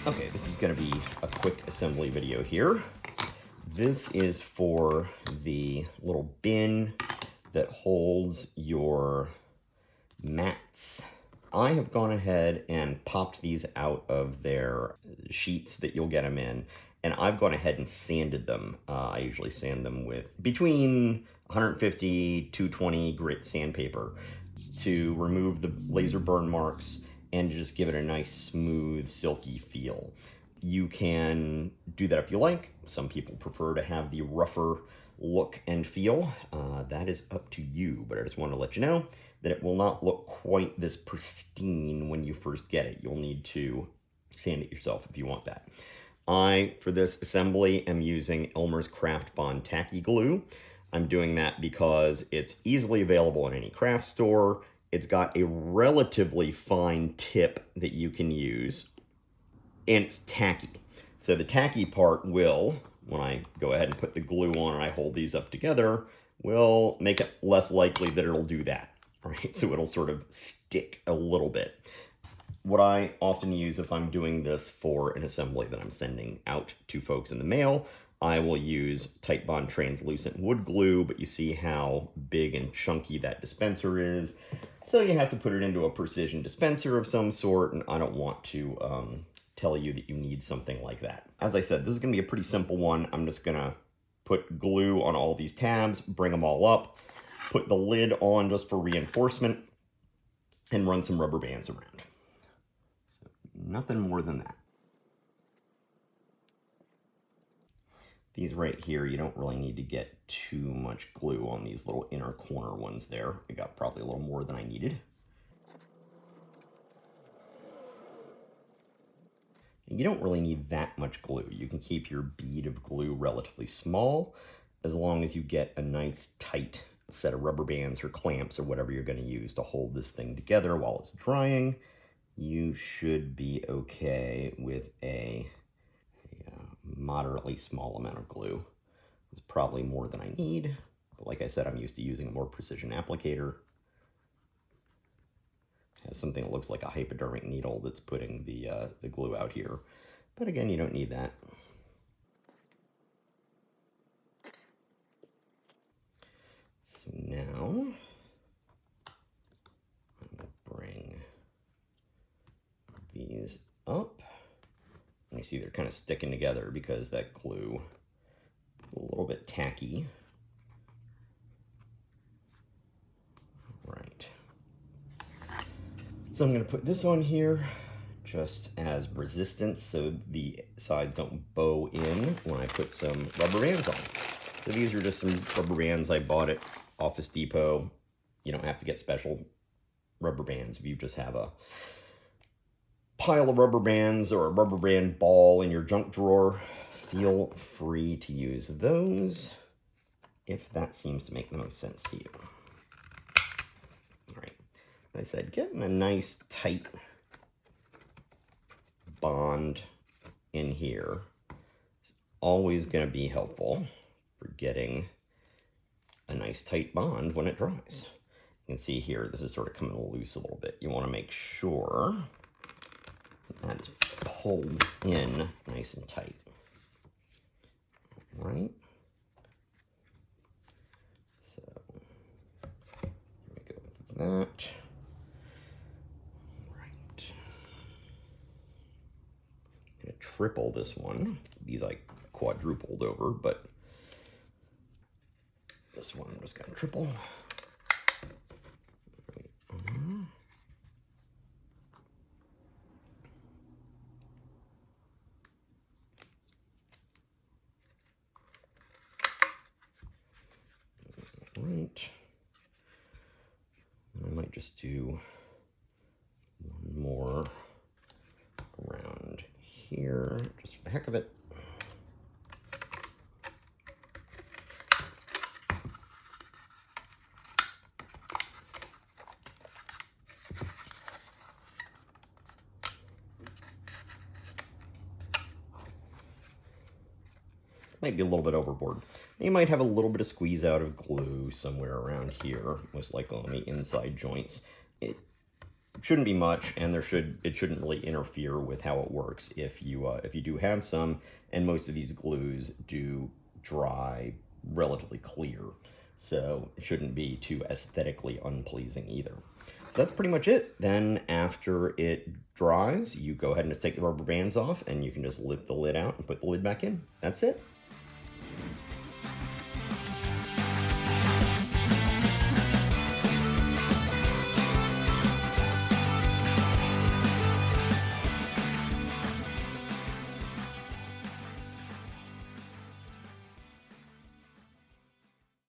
Okay, this is going to be a quick assembly video here. This is for the little bin that holds your mats. I have gone ahead and popped these out of their sheets that you'll get them in, and I've gone ahead and sanded them. I usually sand them with between 150, 220 grit sandpaper to remove the laser burn marks and just give it a nice, smooth, silky feel. You can do that if you like. Some people prefer to have the rougher look and feel. That is up to you, but I just want to let you know that it will not look quite this pristine when you first get it. You'll need to sand it yourself if you want that. I, for this assembly, am using Elmer's Craft Bond Tacky Glue. I'm doing that because it's easily available in any craft store. It's got a relatively fine tip that you can use, and it's tacky. So the tacky part will, when I go ahead and put the glue on and I hold these up together, will make it less likely that it'll do that, right? So it'll sort of stick a little bit. What I often use if I'm doing this for an assembly that I'm sending out to folks in the mail, I will use Titebond translucent wood glue, but you see how big and chunky that dispenser is. So you have to put it into a precision dispenser of some sort, and I don't want to tell you that you need something like that. As I said, this is going to be a pretty simple one. I'm just going to put glue on all these tabs, bring them all up, put the lid on just for reinforcement, and run some rubber bands around. So nothing more than that. These right here, you don't really need to get too much glue on these little inner corner ones there. I got probably a little more than I needed. You don't really need that much glue. You can keep your bead of glue relatively small as long as you get a nice tight set of rubber bands or clamps or whatever you're going to use to hold this thing together while it's drying. You should be okay with a moderately small amount of glue. It's probably more than I need, but like I said, I'm used to using a more precision applicator. It has something that looks like a hypodermic needle that's putting the glue out here, but again, you don't need that. So now I'm going to bring these up. And you see they're kind of sticking together because that glue is a little bit tacky. Right. So I'm going to put this on here just as resistance so the sides don't bow in when I put some rubber bands on. So these are just some rubber bands I bought at Office Depot. You don't have to get special rubber bands if you just have a pile of rubber bands or a rubber band ball in your junk drawer. Feel free to use those if that seems to make the most sense to you. All right, as I said, getting a nice tight bond in here is always going to be helpful for getting a nice tight bond when it dries. You can see here, this is sort of coming loose a little bit. You want to make sure that is pulled in nice and tight. All right. So here we go with that. All right. I'm going to triple this one. These I quadrupled over, but this one I'm just going to triple. Right. I might just do one more around here, just for the heck of it. Might be a little bit overboard. You might have a little bit of squeeze out of glue somewhere around here, most likely on the inside joints. It shouldn't be much, and it shouldn't really interfere with how it works if you do have some, and most of these glues do dry relatively clear, so it shouldn't be too aesthetically unpleasing either. So that's pretty much it. Then after it dries, you go ahead and just take the rubber bands off, and you can just lift the lid out and put the lid back in. That's it.